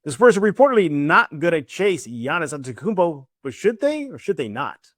The Spurs are reportedly not going to chase Giannis Antetokounmpo, but should they or should they not?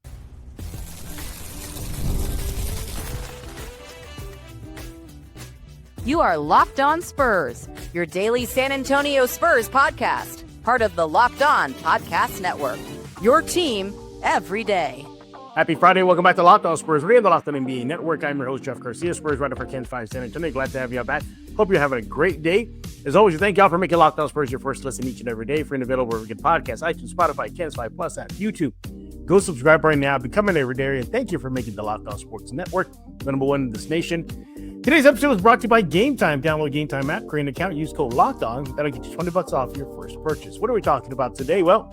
You are Locked On Spurs, your daily San Antonio Spurs podcast, part of the Locked On Podcast Network, your team every day. Happy Friday. Welcome back to Locked On Spurs. We're in the Locked On NBA Network. I'm your host, Jeff Garcia, Spurs writer for Ken 5 San Antonio. Glad to have you back. Hope you're having a great day. As always, we thank y'all for making Locked On Spurs your first listen each and every day. Free and available wherever you get podcasts, iTunes, Spotify, Ken 5 Plus app, YouTube. Go subscribe right now. Become an everyday. And thank you for making the Locked On Sports Network the number one in this nation. Today's episode is brought to you by Game Time. Download Game Time app, create an account, use code LOCKEDON. That'll get you $20 off your first purchase. What are we talking about today? Well,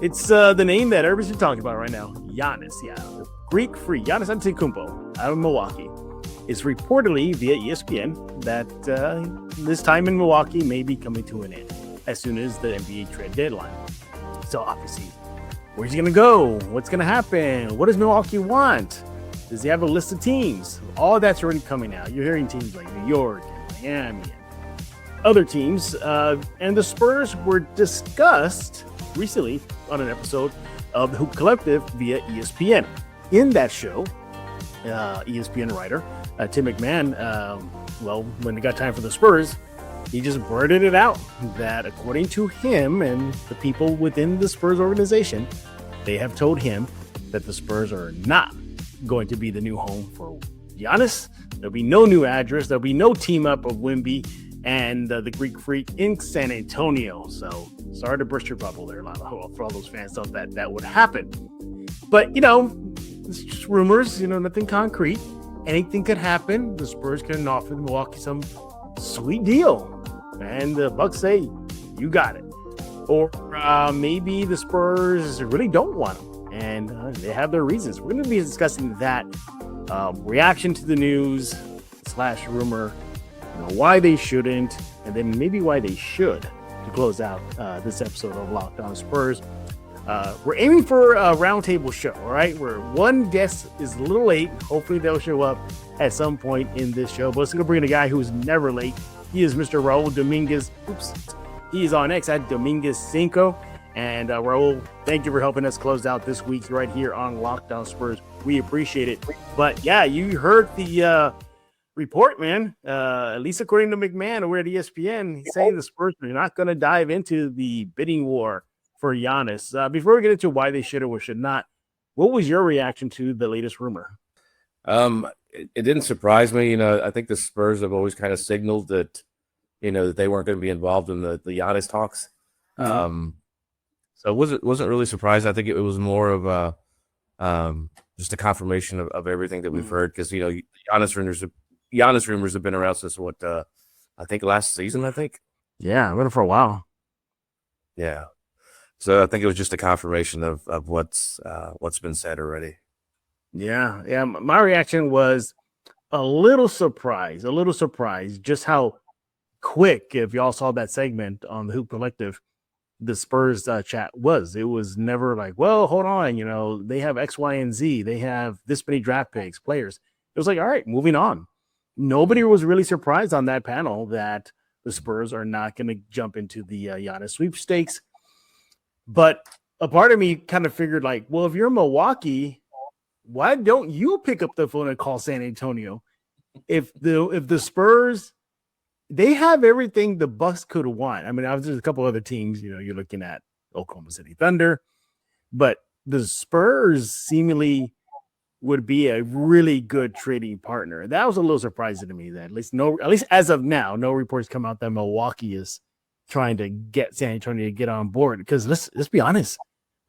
it's the name that everybody's been talking about right now. Giannis, the Greek freak, Giannis Antetokounmpo out of Milwaukee. It's reportedly via ESPN that this time in Milwaukee may be coming to an end as soon as the NBA trade deadline. So obviously, where's he going to go? What's going to happen? What does Milwaukee want? Does he have a list of teams? All that's already coming out. You're hearing teams like New York and Miami and other teams. And the Spurs were discussed recently on an episode of the Hoop Collective via ESPN. In that show, ESPN writer Tim McMahon, when it got time for the Spurs, he just blurted it out that according to him and the people within the Spurs organization, they have told him that the Spurs are not going to be the new home for Giannis. There'll be no new address. There'll be no team up of Wemby and the Greek freak in San Antonio. So sorry to burst your bubble there, Lalo, for all those fans thought that would happen. But, it's just rumors, nothing concrete. Anything could happen. The Spurs can offer Milwaukee some sweet deal. And the Bucks say, you got it. Or maybe the Spurs really don't want him. And they have their reasons. We're going to be discussing that reaction to the news / rumor, why they shouldn't, and then maybe why they should to close out this episode of Locked On Spurs. We're aiming for a roundtable show, all right? Where one guest is a little late. Hopefully they'll show up at some point in this show. But it's going to bring in a guy who's never late. He is Mr. Raul Dominguez. He is on X at Dominguez5. And Raul, thank you for helping us close out this week right here on Locked On Spurs. We appreciate it. But yeah, you heard the report, man. At least according to McMahon over at ESPN, he's saying the Spurs are not going to dive into the bidding war for Giannis. Before we get into why they should or should not, what was your reaction to the latest rumor? It didn't surprise me. I think the Spurs have always kind of signaled that, that they weren't going to be involved in the Giannis talks. So it wasn't really surprised. I think it was more of just a confirmation of everything that we've heard, because Giannis rumors have been around since I think last season. Yeah, been for a while. Yeah, so I think it was just a confirmation of what's been said already. Yeah. My reaction was a little surprised just how quick. If y'all saw that segment on the Hoop Collective, the Spurs chat was. It was never like, well, hold on, they have X, Y, and Z. They have this many draft picks, players. It was like, all right, moving on. Nobody was really surprised on that panel that the Spurs are not going to jump into the Giannis sweepstakes. But a part of me kind of figured like, well, if you're Milwaukee, why don't you pick up the phone and call San Antonio? If the Spurs, they have everything the Bucks could want. I mean, there's a couple other teams, you're looking at Oklahoma City Thunder, but the Spurs seemingly would be a really good trading partner. That was a little surprising to me that at least as of now, no reports come out that Milwaukee is trying to get San Antonio to get on board. Because let's be honest,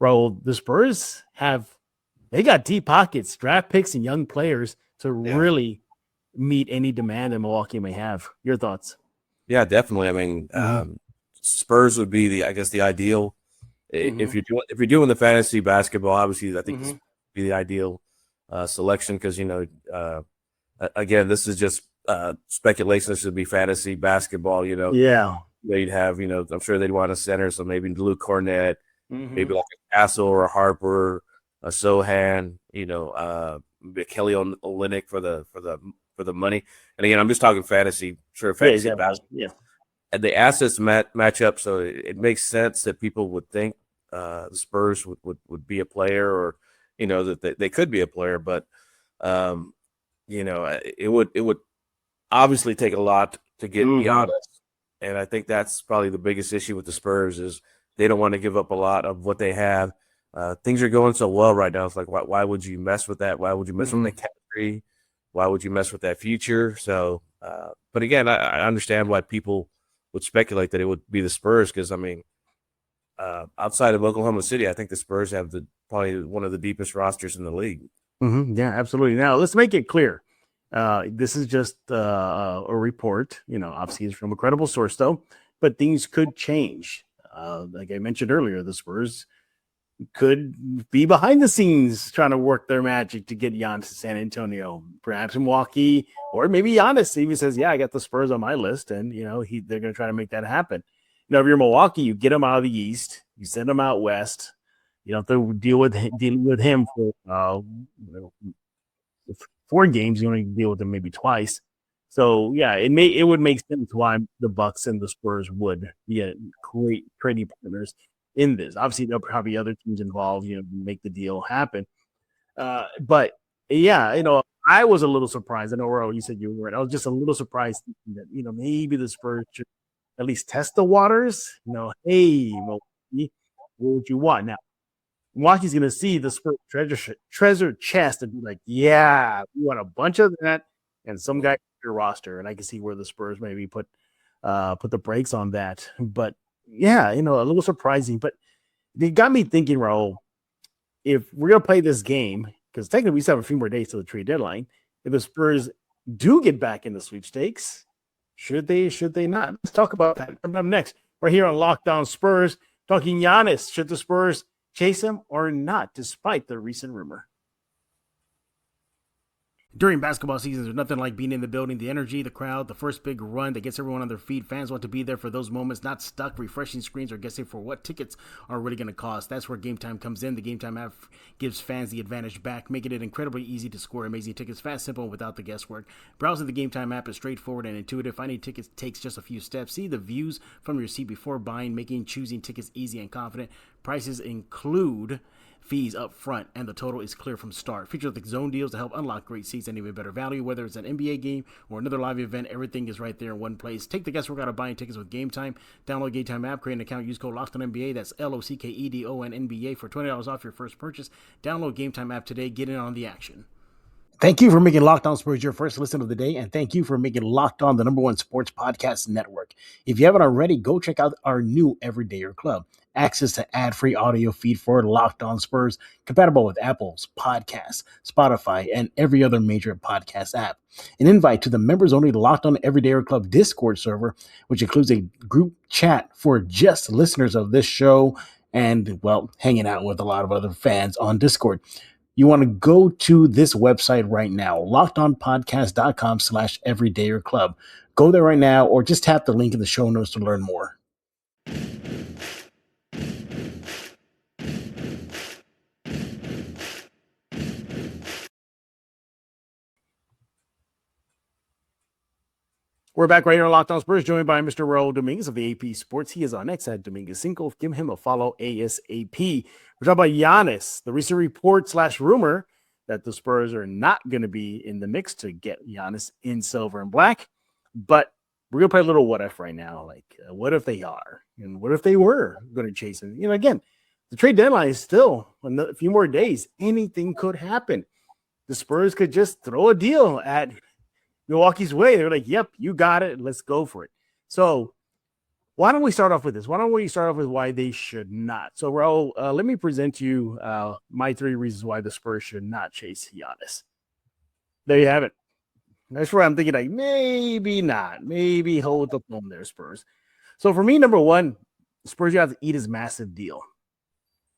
Raul, the Spurs they got deep pockets, draft picks, and young players to really meet any demand that Milwaukee may have. Your thoughts? Yeah, definitely. I mean, Spurs would be the ideal. If you're doing the fantasy basketball, obviously I think this would be the ideal selection, because again, this is just speculation. This should be fantasy basketball. They'd have I'm sure they'd want a center, so maybe Luke Cornett, maybe like a Castle or a Harper, a Sohan, Kelly Olynyk for the money. And again, I'm just talking fantasy, basketball. Yeah. the assets match up, so it makes sense that people would think the Spurs would be a player, or that they could be a player, but it would obviously take a lot to get Giannis, and I think that's probably the biggest issue with the Spurs is they don't want to give up a lot of what they have. Things are going so well right now. It's like, why would you mess with that? Why would you mess with the chemistry? Why would you mess with that future? So, but again, I understand why people would speculate that it would be the Spurs because, I mean, outside of Oklahoma City, I think the Spurs have probably one of the deepest rosters in the league. Yeah, absolutely. Now, let's make it clear. This is just a report. Obviously, it's from a credible source, though, but things could change. Like I mentioned earlier, the Spurs could be behind the scenes trying to work their magic to get Giannis to San Antonio, perhaps in Milwaukee, or maybe Giannis even says, yeah, I got the Spurs on my list, and they're going to try to make that happen. If you're Milwaukee, you get him out of the East, you send him out West. You don't have to deal with him for 4 games. You only deal with him maybe twice. So yeah, it would make sense why the Bucks and the Spurs would be a great trading partners in this. Obviously, there'll probably be other teams involved, make the deal happen. But yeah, I was a little surprised. I know, Raul, you said you weren't. I was just a little surprised that maybe the Spurs should at least test the waters. Hey, Milwaukee, what would you want now? Milwaukee's going to see the Spurs treasure chest and be like, yeah, we want a bunch of that and some guy on your roster. And I can see where the Spurs maybe put the brakes on that. But yeah, a little surprising. But it got me thinking, Raul, if we're going to play this game, because technically we still have a few more days to the trade deadline, if the Spurs do get back in the sweepstakes, should they not? Let's talk about that. Coming up next, we're here on Locked On Spurs, talking Giannis. Should the Spurs chase him or not, despite the recent rumor? During basketball seasons, there's nothing like being in the building, the energy, the crowd, the first big run that gets everyone on their feet. Fans want to be there for those moments, not stuck refreshing screens or guessing for what tickets are really going to cost. That's where Game Time comes in. The Game Time app gives fans the advantage back, making it incredibly easy to score amazing tickets, fast, simple, and without the guesswork. Browsing the Game Time app is straightforward and intuitive. Finding tickets takes just a few steps. See the views from your seat before buying, making choosing tickets easy and confident. Prices include fees up front, and the total is clear from start. Featured with zone deals to help unlock great seats and even better value. Whether it's an NBA game or another live event, everything is right there in one place. Take the guesswork out of buying tickets with Game Time. Download Game Time app, create an account, use code LOCKEDONNBA. That's LOCKEDONNBA for $20 off your first purchase. Download Game Time app today. Get in on the action. Thank you for making Locked On Spurs your first listen of the day, and thank you for making Locked On the #1 sports podcast network. If you haven't already, go check out our new Everydayer Club. Access to ad-free audio feed for Locked On Spurs, compatible with Apple's Podcasts, Spotify, and every other major podcast app. An invite to the members-only Locked On Everydayer Club Discord server, which includes a group chat for just listeners of this show and, well, hanging out with a lot of other fans on Discord. You want to go to this website right now, lockedonpodcast.com/everydayer club. Go there right now, or just tap the link in the show notes to learn more. We're back right here on Locked On Spurs, joined by Mr. Raul Dominguez of the AP Sports. He is on X at Dominguez5. Give him a follow ASAP. We're talking about Giannis, the recent report / rumor that the Spurs are not going to be in the mix to get Giannis in silver and black. But we're going to play a little what if right now. Like, what if they are? And what if they were going to chase him? Again, the trade deadline is still a few more days. Anything could happen. The Spurs could just throw a deal at Milwaukee's way. They're like, yep, you got it. Let's go for it. So why don't we start off with this? Why don't we start off with why they should not? So, Raul, let me present to you my 3 reasons why the Spurs should not chase Giannis. There you have it. That's where I'm thinking, like, maybe not. Maybe hold the phone there, Spurs. So for me, number 1, Spurs, you have to eat his massive deal.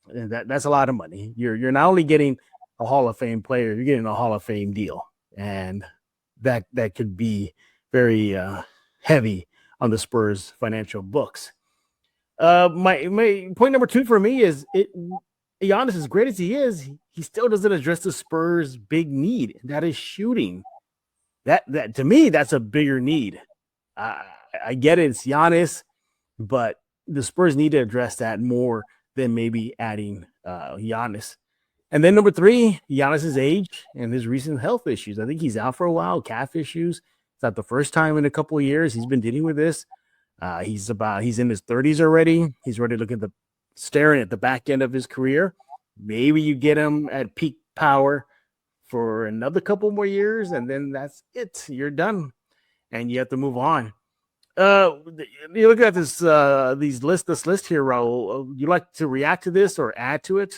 And that's a lot of money. You're not only getting a Hall of Fame player, you're getting a Hall of Fame deal. And that could be very heavy on the Spurs financial books. My point number 2 for me is Giannis, as great as he is, he still doesn't address the Spurs' big need, and that is shooting. That to me, that's a bigger need. I get it, it's Giannis, but the Spurs need to address that more than maybe adding Giannis. And then number 3, Giannis's age and his recent health issues. I think he's out for a while, calf issues. It's not the first time in a couple of years he's been dealing with this. He's in his 30s already. He's already staring at the back end of his career. Maybe you get him at peak power for another couple more years, and then that's it. You're done, and you have to move on. You look at this list here, Raul. You like to react to this or add to it?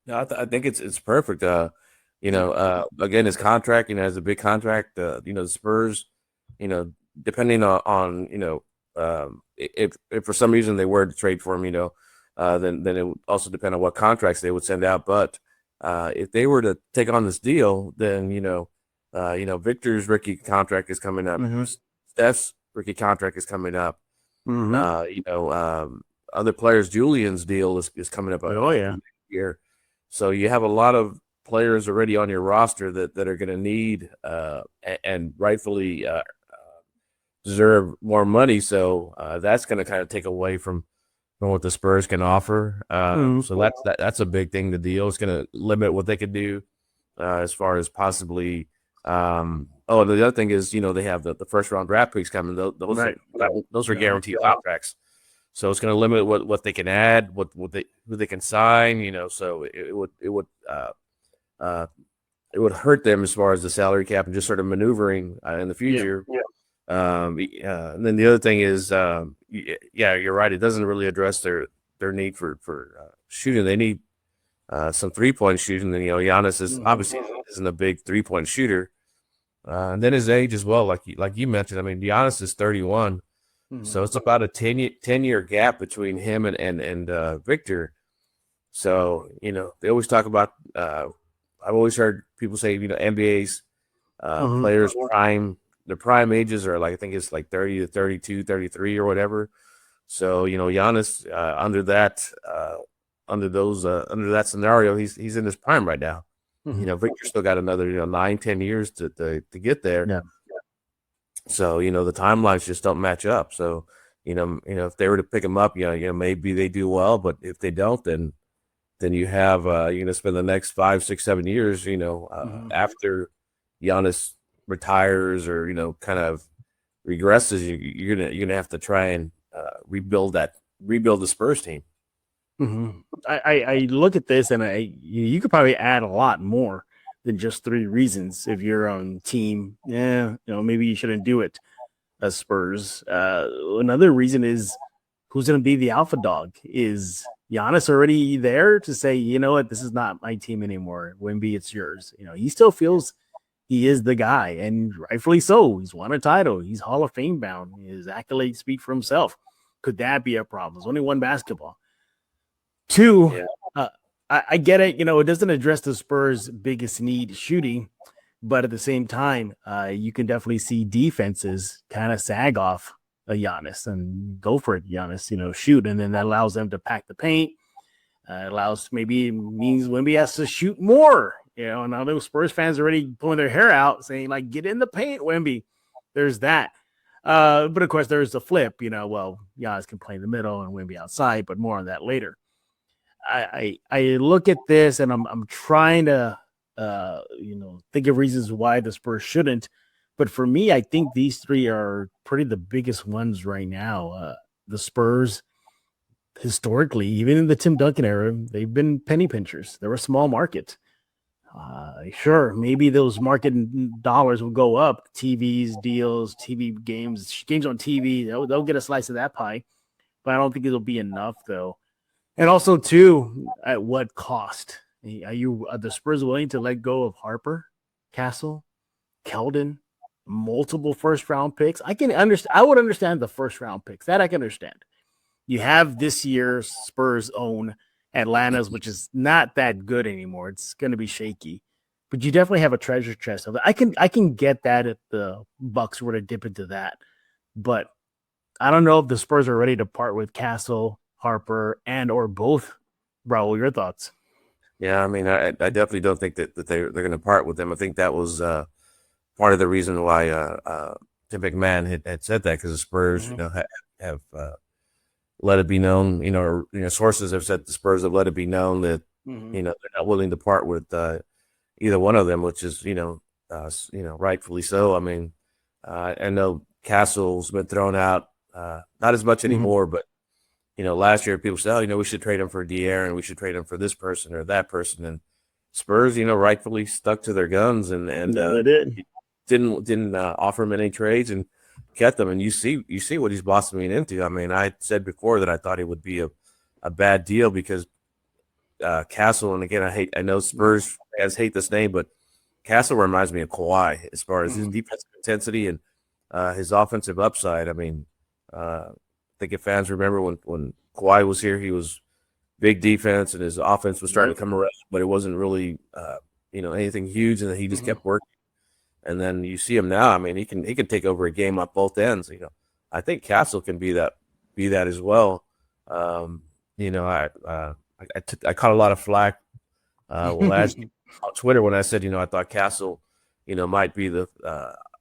No, I think it's perfect. Again, his contract, has a big contract. The Spurs, depending on if for some reason they were to trade for him, then it would also depend on what contracts they would send out. But if they were to take on this deal, then Victor's rookie contract is coming up. Mm-hmm. Steph's rookie contract is coming up. Mm-hmm. Other players, Julian's deal is coming up. Year. So you have a lot of players already on your roster that are going to need and rightfully deserve more money. So that's going to kind of take away from what the Spurs can offer. So that's a big thing. The deal is going to limit what they could do as far as possibly. The other thing is, they have the first round draft picks coming. Those are guaranteed contracts. So it's going to limit what they can add, who they can sign. So it would hurt them as far as the salary cap and just sort of maneuvering in the future. And then the other thing is, you're right. It doesn't really address their need for shooting. They need some 3-point shooting. And Giannis is obviously isn't a big 3-point shooter. And then his age as well, like you mentioned. I mean, Giannis is 31. So it's about a 10-year gap between him and Victor. So, they always talk about I've always heard people say, NBA's players their prime ages are I think it's 30 to 32, 33 or whatever. So, Giannis under that scenario, he's in his prime right now. Victor's still got another 9-10 years to get there. Yeah. So, the timelines just don't match up. So, if they were to pick him up, maybe they do well, but if they don't, then you have you're going to spend the next 5, 6, 7 years, after Giannis retires or kind of regresses, you're gonna have to try and rebuild the Spurs team. I look at this and you could probably add a lot more than just 3 reasons. If you're on team, maybe you shouldn't do it as Spurs. Another reason is who's going to be the alpha dog. Is Giannis already there to say, you know what, this is not my team anymore. Wemby, it's yours. He still feels he is the guy, and rightfully so. He's won a title. He's Hall of Fame bound. His accolades speak for himself. Could that be a problem? There's only one basketball. 2, I get it. It doesn't address the Spurs' biggest need, shooting, but at the same time, you can definitely see defenses kind of sag off a Giannis and go for it, Giannis, shoot. And then that allows them to pack the paint. Means Wemby has to shoot more, and I know Spurs fans are already pulling their hair out saying, get in the paint, Wemby. There's that. But of course, there's the flip, Giannis can play in the middle and Wemby outside, but more on that later. I look at this and I'm trying to think of reasons why the Spurs shouldn't. But for me, I think these 3 are pretty the biggest ones right now. The Spurs, historically, even in the Tim Duncan era, they've been penny pinchers. They're a small market. Sure, maybe those market dollars will go up. TVs, deals, TV games on TV, they'll get a slice of that pie. But I don't think it'll be enough, though. And also, too, at what cost? Are the Spurs willing to let go of Harper, Castle, Keldon, multiple first-round picks? I would understand the first-round picks. That I can understand. You have this year's Spurs own Atlanta's, which is not that good anymore. It's going to be shaky. But you definitely have a treasure chest of it. I can get that if the Bucks were to dip into that. But I don't know if the Spurs are ready to part with Castle, Harper, and or both. Raul, your thoughts? Yeah, I mean, I definitely don't think that they're going to part with them. I think that was part of the reason why Tim McMahon had said that because the Spurs, Mm-hmm. have let it be known, or sources have said the Spurs have let it be known that Mm-hmm. they're not willing to part with either one of them, which is rightfully so. I mean, I know Castle's been thrown out, not as much Mm-hmm. anymore, but last year people said, we should trade him for De'Aaron, we should trade him for this person or that person, and Spurs, rightfully stuck to their guns and Yeah, they did. didn't offer him any trades and kept them. And you see what he's blossoming into. I mean, I said before that I thought it would be a bad deal because Castle, and again, I know Spurs fans hate this name, but Castle reminds me of Kawhi as far as his defensive intensity and his offensive upside. I mean, I think if fans remember when Kawhi was here, he was big defense and his offense was starting to come around, but it wasn't really anything huge, and then he just kept working. And then you see him now. I mean, he can take over a game on both ends. I think Castle can be that as well. I caught a lot of flack last on Twitter when I said I thought Castle might be the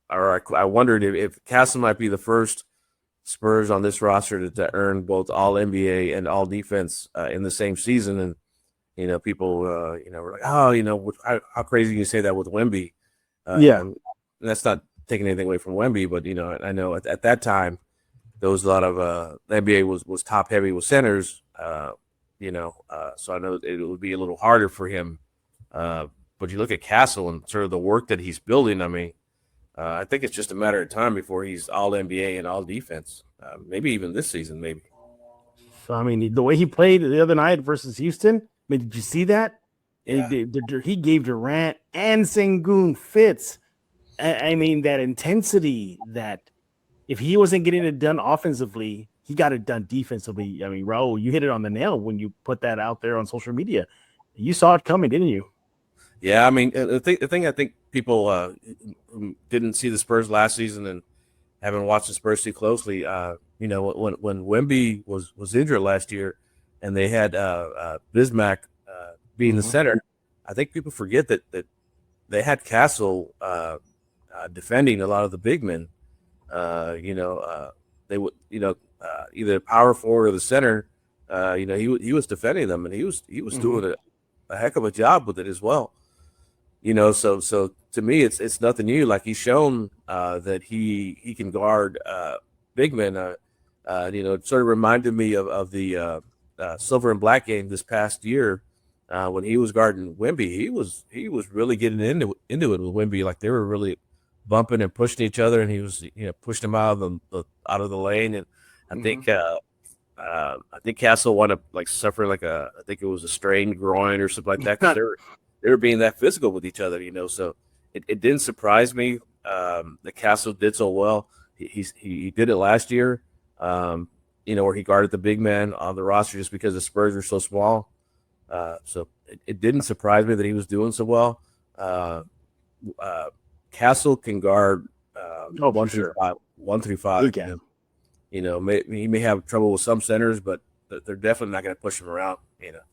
or I wondered if Castle might be the first Spurs on this roster to earn both All NBA and All Defense in the same season. And people were like, how crazy can you say that with Wemby? And that's not taking anything away from Wemby, but I know at that time there was a lot of the NBA was top heavy with centers, so I know it would be a little harder for him. But you look at Castle and sort of the work that he's building. I mean, I think it's just a matter of time before he's All NBA and All Defense. Maybe even this season, maybe. So I mean, the way he played the other night versus Houston. I mean, did you see that? Yeah. He gave Durant and Sengun fits. I mean, that intensity that if he wasn't getting it done offensively, he got it done defensively. I mean, Raul, you hit it on the nail when you put that out there on social media. You saw it coming, didn't you? Yeah, I mean, the thing I think people who didn't see the Spurs last season and haven't watched the Spurs too closely, when Wemby was injured last year and they had Bismack being the center, I think people forget that they had Castle defending a lot of the big men. They would, either power forward or the center. He was defending them, and he was doing a heck of a job with it as well. So to me, it's nothing new. Like he's shown that he can guard big men. It sort of reminded me of the silver and black game this past year. When he was guarding Wemby, he was really getting into it with Wemby. Like they were really bumping and pushing each other, and he was pushing him out of the lane. And I think Castle wound up like suffering I think it was a strained groin or something like that because they were being that physical with each other. So it didn't surprise me that Castle did so well. He did it last year, where he guarded the big man on the roster just because the Spurs are so small. So it didn't surprise me that he was doing so well. Castle can guard 1 through 5. 1 through 5. He can. He may have trouble with some centers, but they're definitely not going to push him around.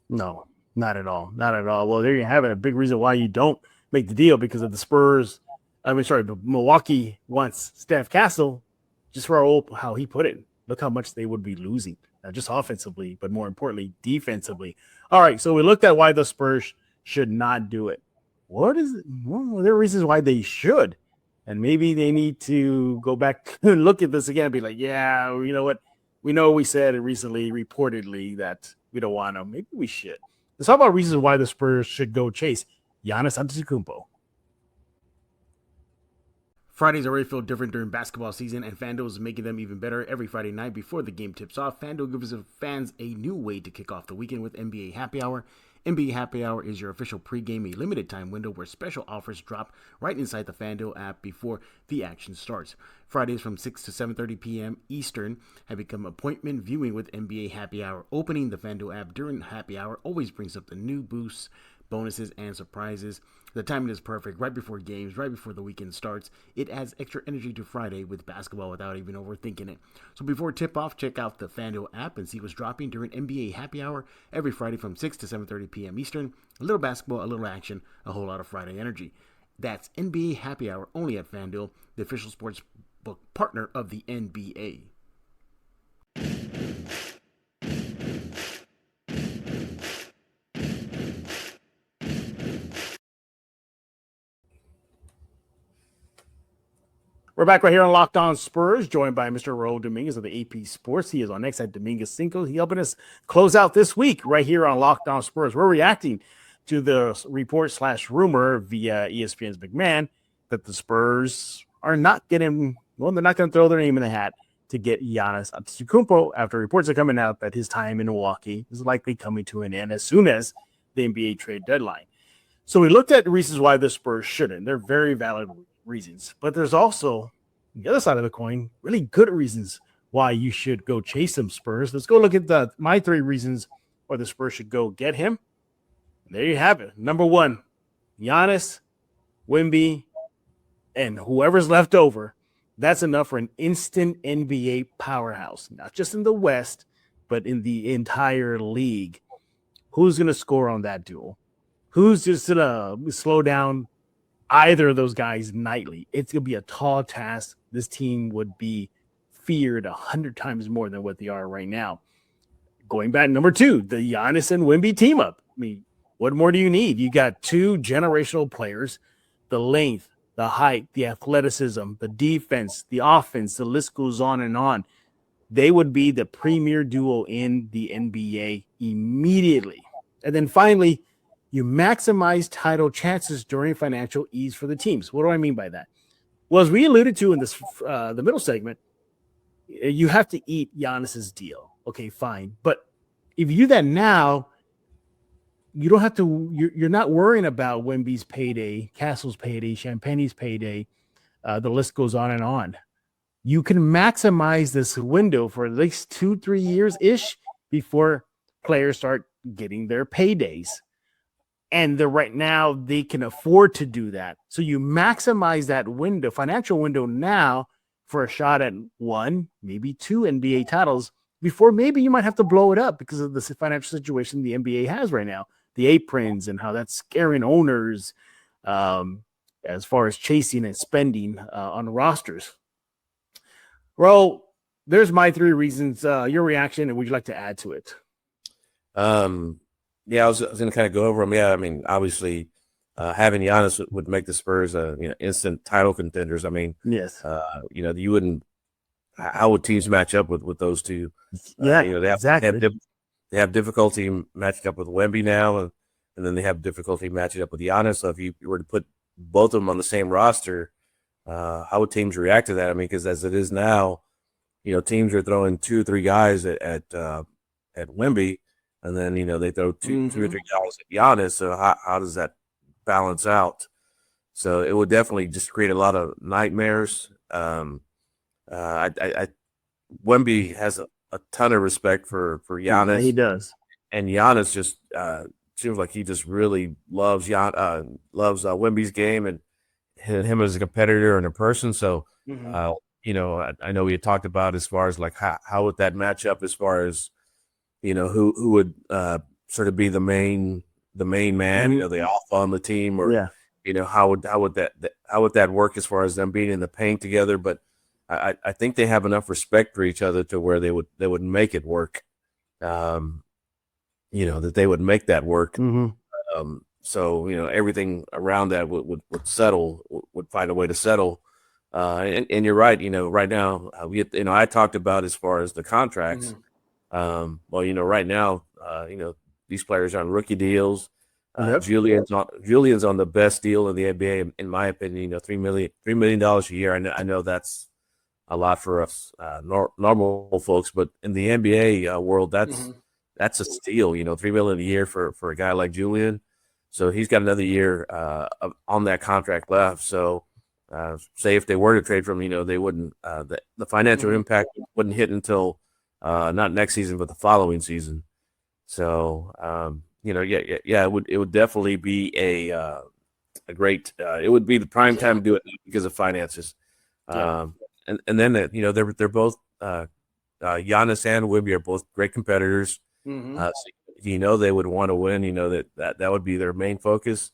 No, not at all. Not at all. Well, there you have it. A big reason why you don't make the deal because of the Spurs. But Milwaukee wants Steph Castle. Just for how he put it. Look how much they would be losing, not just offensively, but more importantly, defensively. All right, so we looked at why the Spurs should not do it. What is it? Well, there are reasons why they should. And maybe they need to go back and look at this again and be like, yeah, you know what? We know we said it recently, reportedly, that we don't want them. Maybe we should. Let's talk about reasons why the Spurs should go chase Giannis Antetokounmpo. Fridays already feel different during basketball season, and FanDuel is making them even better. Every Friday night before the game tips off, FanDuel gives fans a new way to kick off the weekend with NBA Happy Hour. NBA Happy Hour is your official pregame, a limited time window where special offers drop right inside the FanDuel app before the action starts. Fridays from 6 to 7:30 p.m. Eastern have become appointment viewing with NBA Happy Hour. Opening the FanDuel app during Happy Hour always brings up the new boosts, bonuses, and surprises. The timing is perfect, right before games, right before the weekend starts. It adds extra energy to Friday with basketball without even overthinking it. So before tip-off, check out the FanDuel app and see what's dropping during NBA Happy Hour every Friday from 6 to 7:30 p.m. Eastern. A little basketball, a little action, a whole lot of Friday energy. That's NBA Happy Hour only at FanDuel, the official sports Sportsbook partner of the NBA. We're back right here on Locked On Spurs, joined by Mr. Raul Dominguez of the AP Sports. He is on X at Dominguez Cinco. He helping us close out this week right here on Locked On Spurs. We're reacting to the report/rumor via ESPN's McMahon that the Spurs are not getting, well, they're not going to throw their name in the hat to get Giannis Antetokounmpo after reports are coming out that his time in Milwaukee is likely coming to an end as soon as the NBA trade deadline. So we looked at the reasons why the Spurs shouldn't. They're very valid reasons, but there's also the other side of the coin, really good reasons why you should go chase some Spurs. Let's go look at my 3 reasons why the Spurs should go get him. And there you have it. Number 1, Giannis, Wemby, and whoever's left over. That's enough for an instant NBA powerhouse, not just in the West, but in the entire league. Who's going to score on that duel? Who's just going to slow down either of those guys nightly? It's going to be a tall task. This team would be feared 100 times more than what they are right now. Going back, number 2, the Giannis and Wemby team up. I mean, what more do you need? You got 2 generational players, the length, the height, the athleticism, the defense, the offense, the list goes on and on. They would be the premier duo in the NBA immediately. And then finally, you maximize title chances during financial ease for the teams. What do I mean by that? Well, as we alluded to in this the middle segment, you have to eat Giannis's deal. Okay, fine. But if you do that now, you don't have to. You're not worrying about Wemby's payday, Castle's payday, Champagne's payday. The list goes on and on. You can maximize this window for at least 2-3 years ish before players start getting their paydays. And right now they can afford to do that. So you maximize that window, financial window now for a shot at 1, maybe 2 NBA titles before maybe you might have to blow it up because of the financial situation the NBA has right now, the aprons and how that's scaring owners as far as chasing and spending on rosters. Well, there's my 3 reasons. Your reaction, and would you like to add to it? Yeah, I was going to kind of go over them. Yeah, I mean, obviously, having Giannis would make the Spurs, instant title contenders. I mean, yes, you wouldn't. How would teams match up with those 2? Yeah, exactly. They have difficulty matching up with Wemby now, and then they have difficulty matching up with Giannis. So if you were to put both of them on the same roster, how would teams react to that? I mean, because as it is now, teams are throwing 2-3 guys at Wemby. And then, they throw 2 or 3 guys at Giannis. So how does that balance out? So it would definitely just create a lot of nightmares. Wemby has a ton of respect for Giannis. Yeah, he does. And Giannis just seems like he just really loves Wemby's game and him as a competitor and a person. So, I know we had talked about as far as like how would that match up as far as, who would sort of be the main man, the alpha on the team, or how would that work as far as them being in the paint together? But I think they have enough respect for each other to where they would make it work. That they would make that work. So everything around that would settle, would find a way to settle. And you're right. Right now I talked about as far as the contracts. Right now, these players are on rookie deals. Julian's on the best deal in the NBA, in my opinion. $3 million a year. I know that's a lot for us normal folks, but in the NBA world, that's a steal. $3 million a year for a guy like Julian. So he's got another year on that contract left. So say if they were to trade from him, they wouldn't. The financial impact wouldn't hit until not next season, but the following season. So it would definitely be a great. It would be the prime time to do it because of finances. And then they're both Giannis and Wemby are both great competitors. So, they would want to win. That would be their main focus.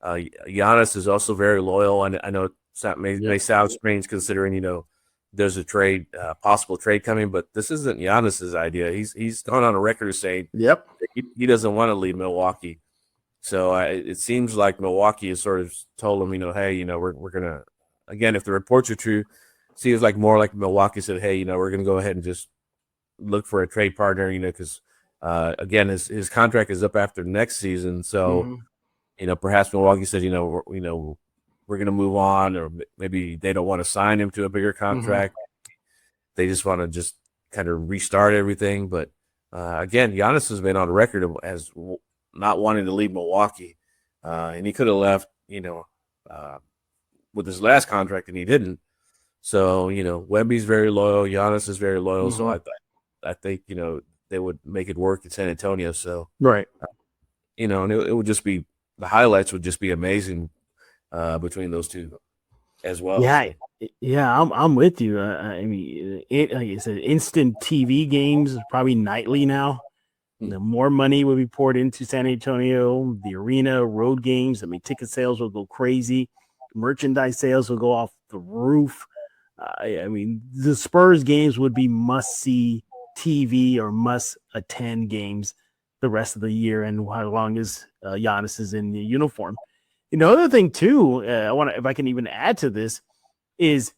Giannis is also very loyal. I know it may sound strange considering there's a trade, possible trade coming, but this isn't Giannis's idea. He's gone on a record of saying Yep. he doesn't want to leave Milwaukee. So it seems like Milwaukee has sort of told him, hey, we're gonna, again, if the reports are true, seems like more like Milwaukee said, hey, we're gonna go ahead and just look for a trade partner, because again, his contract is up after next season. So perhaps Milwaukee said, we're gonna move on, or maybe they don't want to sign him to a bigger contract. They just want to just kind of restart everything. But again, Giannis has been on record as not wanting to leave Milwaukee, and he could have left, with his last contract, and he didn't. So Wemby's very loyal, Giannis is very loyal. So I think they would make it work in San Antonio. So right, and it would just be, the highlights would just be amazing between those two as well. Yeah, I'm with you. I mean, like I said, instant TV games probably nightly now. More money will be poured into San Antonio, the arena, road games. I mean, ticket sales will go crazy. Merchandise sales will go off the roof. I mean, the Spurs games would be must-see TV or must-attend games the rest of the year, and how long as Giannis is in the uniform. The other thing too, if I can even add to this, is,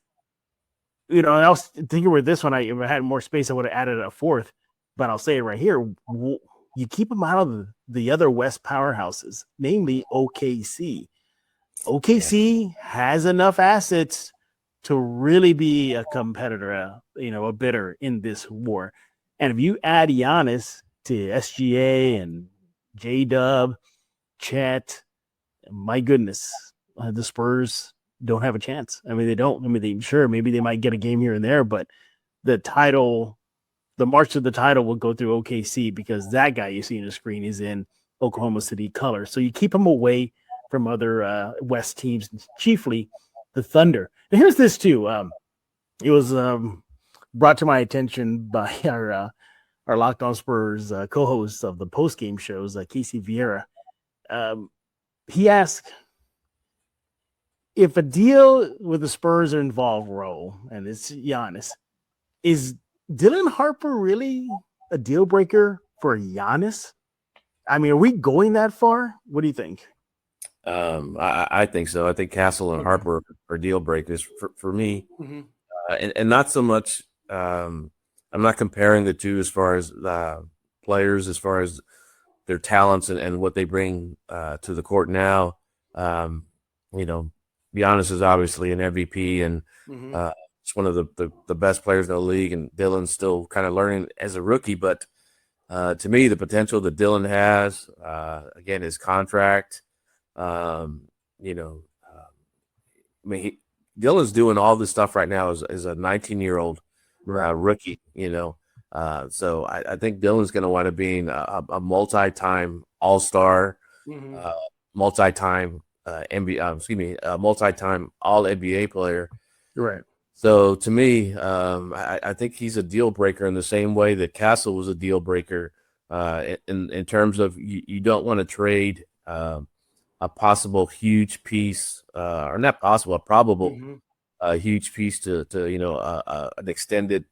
and I was thinking with this one, if I had more space, I would have added a fourth, but I'll say it right here. You keep them out of the other West powerhouses, namely OKC. OKC has enough assets to really be a competitor, a bidder in this war. And if you add Giannis to SGA and J-Dub, Chet, my goodness, the Spurs don't have a chance. I mean, they don't. I mean, maybe they might get a game here and there, but the march to the title will go through OKC, because that guy you see on the screen is in Oklahoma City color. So you keep him away from other West teams, chiefly the Thunder. And here's this too. It was brought to my attention by our Locked On Spurs co-host of the post-game shows, Casey Vieira. He asked, if a deal with the Spurs are involved, and it's Giannis, is Dylan Harper really a deal breaker for Giannis? I mean, are we going that far? What do you think? I think so. I think Castle and Harper are deal breakers for me, and not so much. I'm not comparing the two as far as players, as far as their talents and what they bring to the court now. Giannis is obviously an MVP, and it's one of the best players in the league, and Dylan's still kind of learning as a rookie. But to me, the potential that Dylan has, again, his contract, Dylan's doing all this stuff right now as a 19-year-old rookie, so I think Dylan's going to wind up being a multi-time All-Star, multi-time multi-time All-NBA player. Right. So to me, I think he's a deal breaker in the same way that Castle was a deal breaker in terms of you don't want to trade a possible huge piece, or not possible, a probable huge piece to an extended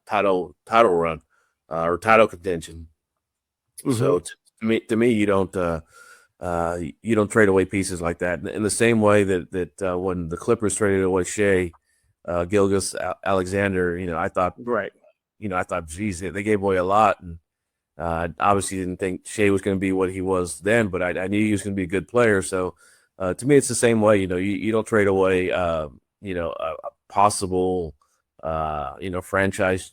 title run or title contention. So to me, you don't trade away pieces like that. In the same way that when the Clippers traded away Shea Gilgeous-Alexander, I thought, geez, they gave away a lot, and obviously didn't think Shea was going to be what he was then, but I knew he was going to be a good player. So to me, it's the same way. You don't trade away, a possible, franchise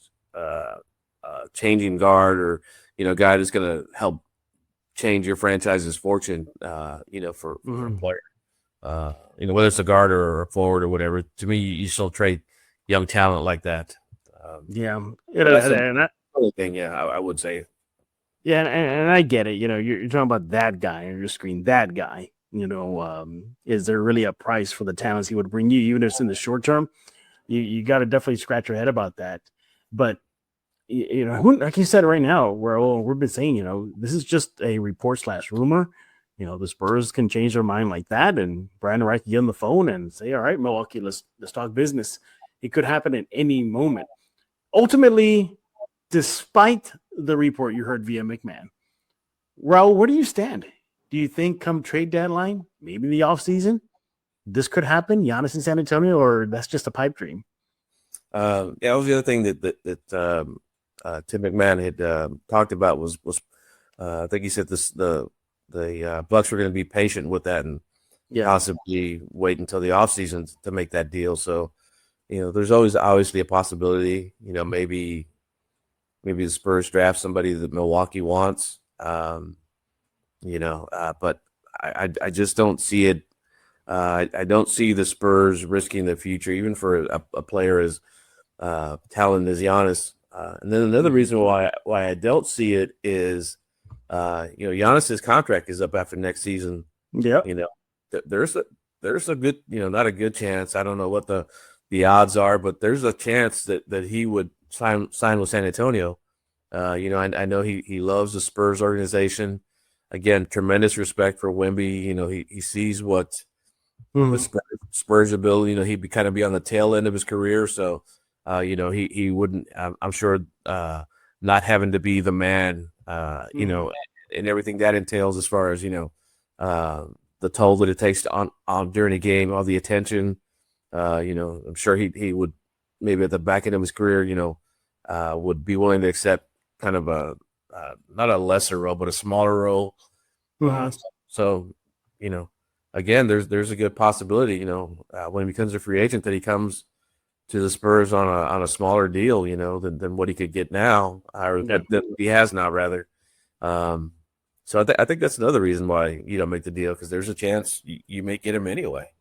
changing guard, or guy that's going to help change your franchise's fortune. For a player. Whether it's a guard or a forward or whatever. To me, you still trade young talent like that. I would say. Yeah, and I get it. You're talking about that guy on your screen, that guy. Is there really a price for the talents he would bring you, even if it's in the short term? You got to definitely scratch your head about that. But, like you said right now, we've been saying, this is just a report / rumor. The Spurs can change their mind like that, and Brandon Wright can get on the phone and say, all right, Milwaukee, let's talk business. It could happen at any moment. Ultimately, despite the report you heard via McMahon, Raul, where do you stand? Do you think come trade deadline, maybe the offseason, this could happen, Giannis in San Antonio, or that's just a pipe dream? Yeah, that was the other thing that Tim McMahon had talked about was I think he said the Bucks were going to be patient with that and possibly wait until the offseason to make that deal. So, there's always obviously a possibility, maybe the Spurs draft somebody that Milwaukee wants, but I just don't see it. I don't see the Spurs risking the future, even for a player as talented as Giannis. And then another reason why I don't see it is, Giannis's contract is up after next season. Yeah. There's a good, not a good chance. I don't know what the odds are, but there's a chance that he would sign with San Antonio. I know he loves the Spurs organization. Again, tremendous respect for Wemby. He sees what the Spurs ability. He'd kind of be on the tail end of his career, so he wouldn't. I'm sure not having to be the man, and everything that entails as far as the toll that it takes on during a game, all the attention. I'm sure he would maybe at the back end of his career, would be willing to accept kind of a not a lesser role, but a smaller role. So, again, there's a good possibility, when he becomes a free agent, that he comes to the Spurs on a smaller deal, than what he could get now, or that he has now, rather. So I think that's another reason why you don't make the deal, because there's a chance you may get him anyway.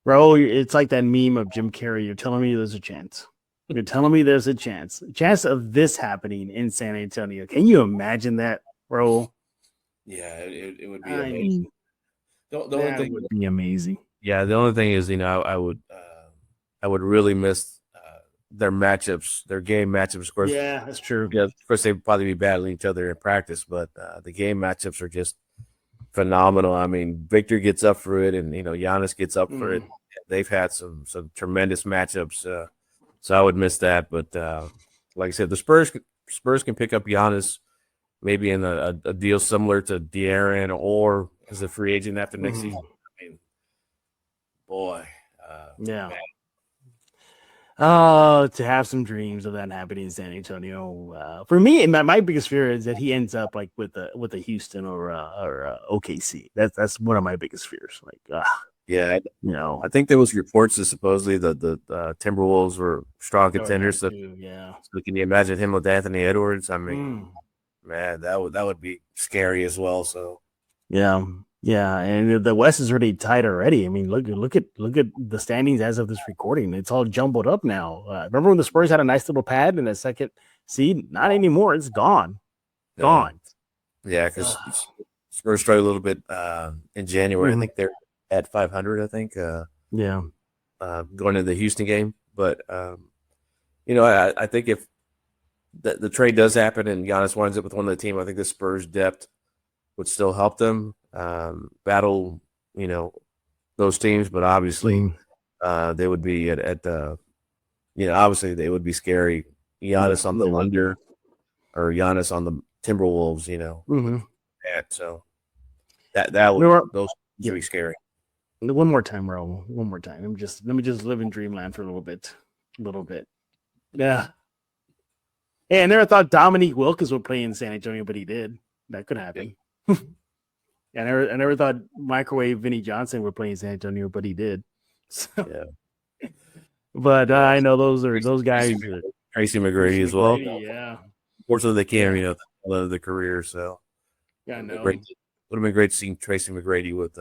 Bro, it's like that meme of Jim Carrey. You're telling me there's a chance. You're telling me there's a chance of this happening in San Antonio. Can you imagine that, bro? Yeah, it would be amazing. The only thing would be amazing. Yeah, the only thing is, I would really miss their matchups, their game matchups. Of course, yeah, that's true. Yeah, of course they'd probably be battling each other in practice, but the game matchups are just phenomenal. I mean, Victor gets up for it, and Giannis gets up for it. They've had some tremendous matchups, so I would miss that. But like I said, the Spurs can pick up Giannis maybe in a deal similar to De'Aaron, or as a free agent after next season. I mean, boy, yeah. Oh, to have some dreams of that happening in San Antonio. For me, my biggest fear is that he ends up like with a Houston or OKC. That's one of my biggest fears. Like, yeah, I think there was reports that supposedly the Timberwolves were strong contenders. So can you imagine him with Anthony Edwards? I mean, man, that would be scary as well. So yeah, and the West is already tight already. I mean, look at the standings as of this recording. It's all jumbled up now. Remember when the Spurs had a nice little pad in the second seed? Not anymore. It's gone. Gone. Yeah, because Spurs struggled a little bit in January. I think they're at 500. I think. Going to the Houston game, but I think if the trade does happen and Giannis winds up with one of the team, I think the Spurs depth would still help them battle, those teams. But obviously, they would be at the, obviously they would be scary. Giannis on the Thunder or Giannis on the Timberwolves, so that would those would be scary. One more time, Raul. One more time. Let me just live in dreamland for a little bit. Yeah. Hey, I never thought Dominique Wilkins would play in San Antonio, but he did. That could happen. I never thought microwave Vinny Johnson would play in San Antonio, but he did. So, yeah. But I know those guys. Tracy McGrady as well. Yeah. Fortunately, they can't, the career. So yeah, I know. Would have been great seeing Tracy McGrady with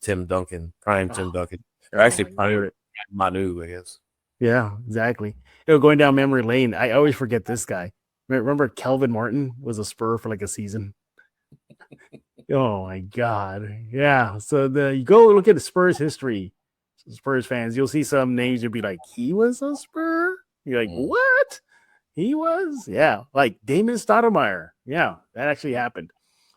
Tim Duncan, prime Tim Duncan. Or actually, Manu, I guess. Yeah, exactly. Going down memory lane, I always forget this guy. Remember Kelvin Martin was a Spur for like a season? Oh, my God. Yeah. So you go look at the Spurs history, Spurs fans, you'll see some names. You'll be like, he was a Spur? You're like, what? He was? Yeah. Like Damon Stoudemire. Yeah, that actually happened.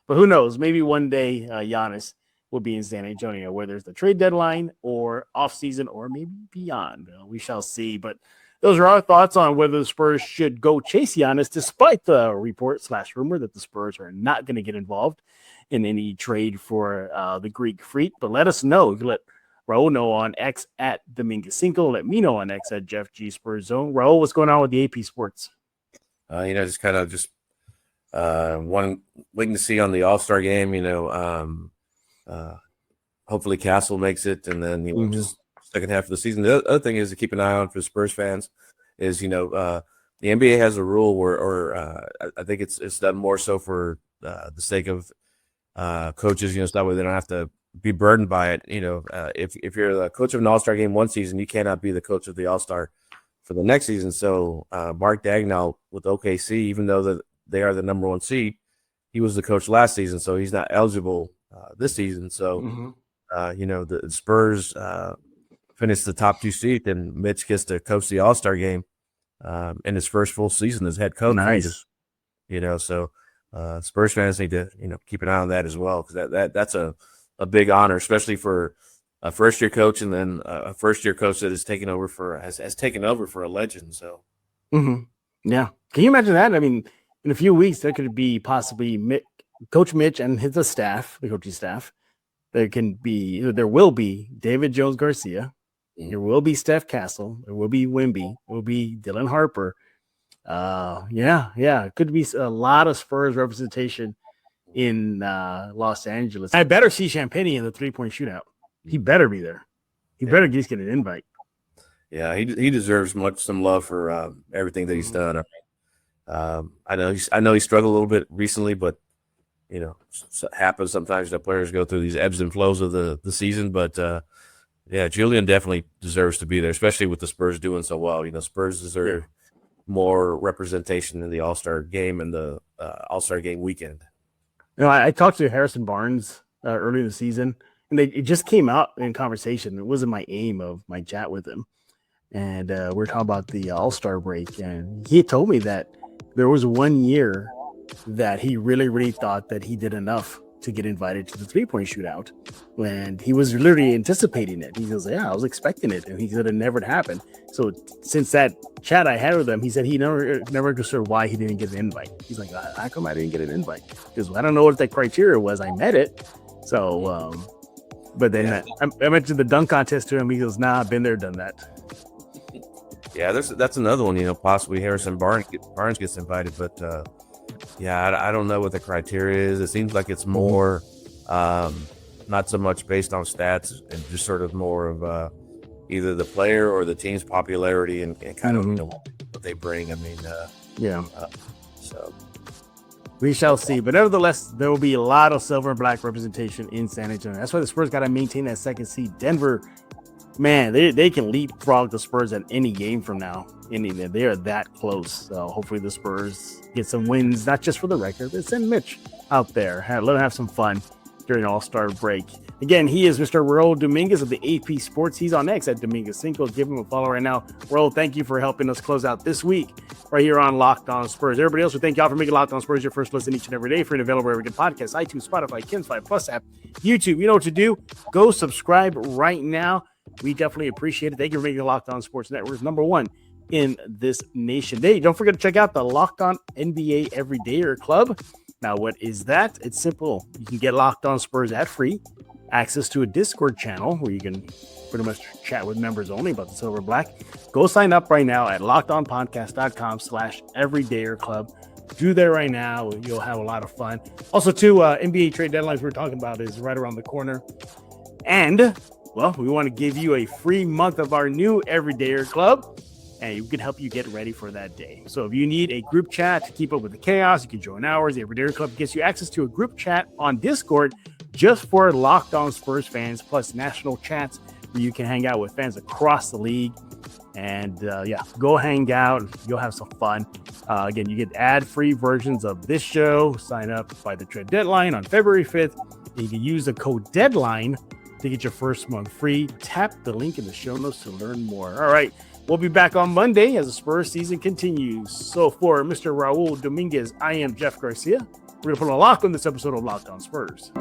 But who knows? Maybe one day Giannis will be in San Antonio, whether it's the trade deadline or offseason or maybe beyond. We shall see. But those are our thoughts on whether the Spurs should go chase Giannis, despite the report/rumor that the Spurs are not going to get involved in any trade for the Greek Freak. But let us know. You can let Raul know on X at Dominguez5. Let me know on X at Jeff G Spurs Zone. Raul, what's going on with the AP Sports? Just kind of waiting to see on the All-Star game, hopefully Castle makes it, and then, just second half of the season. The other thing is to keep an eye on for Spurs fans is, the NBA has a rule where I think it's done more so for the sake of coaches, so that way they don't have to be burdened by it. If you're the coach of an All-Star game one season, you cannot be the coach of the All-Star for the next season. So Mark Daigneault with OKC, even though that they are the number one seed, he was the coach last season, so he's not eligible this season. So, the Spurs finished the top 2 seed, and Mitch gets to coach the All-Star game in his first full season as head coach. Nice. So Spurs fans need to, keep an eye on that as well, because that's a big honor, especially for a first-year coach, and then a first-year coach that has taken over has taken over for a legend. So, yeah, can you imagine that? I mean, in a few weeks, there could be possibly Coach Mitch and his staff, the coaching staff. There will be David Jones Garcia. There will be Steph Castle. There will be Wemby. There will be Dylan Harper. It could be a lot of Spurs representation in Los Angeles. I better see Champagne in the 3-point shootout. He better be there. He better just get an invite. Yeah, he deserves some love for everything that he's done. I know he struggled a little bit recently, but it happens sometimes that players go through these ebbs and flows of the season. But Julian definitely deserves to be there, especially with the Spurs doing so well. Spurs deserve more representation in the All-Star game and the All-Star game weekend. I talked to Harrison Barnes early in the season, and it just came out in conversation. It wasn't my aim of my chat with him. And we're talking about the All-Star break, and he told me that there was 1 year that he really, really thought that he did enough to get invited to the 3-point shootout, and he was literally anticipating it. He goes, "Yeah, I was expecting it," and he said it never happened. So since that chat I had with him, he said he never understood why he didn't get an invite. He's like, "How come I didn't get an invite?" Because I don't know what that criteria was. I met it, so. But then I mentioned the dunk contest to him. He goes, "Nah, I've been there, done that." Yeah, that's another one. Possibly Harrison Barnes gets invited, but I don't know what the criteria is. It seems like it's more not so much based on stats and just sort of more of either the player or the team's popularity and kind of what they bring. I mean, so we shall see. But nevertheless, there will be a lot of silver and black representation in San Antonio. That's why the Spurs got to maintain that second seed. Denver, man, they can leapfrog the Spurs at any game from now. They are that close. So hopefully the Spurs get some wins, not just for the record, but send Mitch out there. Let him have some fun during All-Star break. Again, he is Mr. Raul Dominguez of the AP Sports. He's on X at Dominguez5. Give him a follow right now. Raul, thank you for helping us close out this week right here on Locked On Spurs. Everybody else, we thank y'all for making Locked On Spurs your first listen each and every day. Free and available wherever you get podcasts, iTunes, Spotify, Kin5 Plus app, YouTube. You know what to do. Go subscribe right now. We definitely appreciate it. Thank you for making Locked On Sports Network #1 in this nation. Hey, don't forget to check out the Locked On NBA Everydayer Club. Now, what is that? It's simple. You can get Locked On Spurs ad free, access to a Discord channel where you can pretty much chat with members only about the silver and black. Go sign up right now at lockedonpodcast.com/everydayer club. Do that right now. You'll have a lot of fun. Also, too, NBA trade deadlines we're talking about is right around the corner. And, well, we want to give you a free month of our new Everydayer Club, and we can help you get ready for that day. So if you need a group chat to keep up with the chaos, you can join ours. The Everydayer Club gets you access to a group chat on Discord just for Locked On Spurs fans, plus national chats where you can hang out with fans across the league. And go hang out. You'll have some fun. Again, you get ad-free versions of this show. Sign up by the trade deadline on February 5th. And you can use the code DEADLINE to get your first month free. Tap the link in the show notes to learn more. All right. We'll be back on Monday as the Spurs season continues. So for Mr. Raul Dominguez, I am Jeff Garcia. We're going to put a lock on this episode of Locked On Spurs.